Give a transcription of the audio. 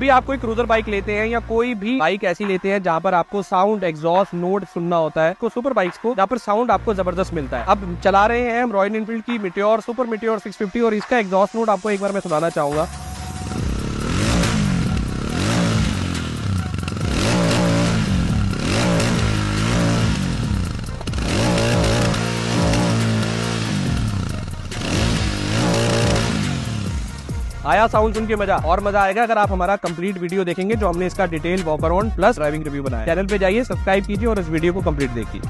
भी आप कोई क्रूजर बाइक लेते हैं या कोई भी बाइक ऐसी लेते हैं जहाँ पर आपको साउंड एग्जॉस्ट नोट सुनना होता है, तो सुपर बाइक्स को जहाँ पर साउंड आपको जबरदस्त मिलता है। अब चला रहे हैं हम रॉयल एनफील्ड की मीटियोर, सुपर मीटियोर 650 और इसका एग्जॉस्ट नोट आपको एक बार मैं सुनाना चाहूंगा। आया साउंड सुन के मजा, और मजा आएगा अगर आप हमारा कंप्लीट वीडियो देखेंगे जो हमने इसका detail walk around plus driving review बनाया। चैनल पे जाइए, सब्सक्राइब कीजिए और इस वीडियो को कंप्लीट देखिए।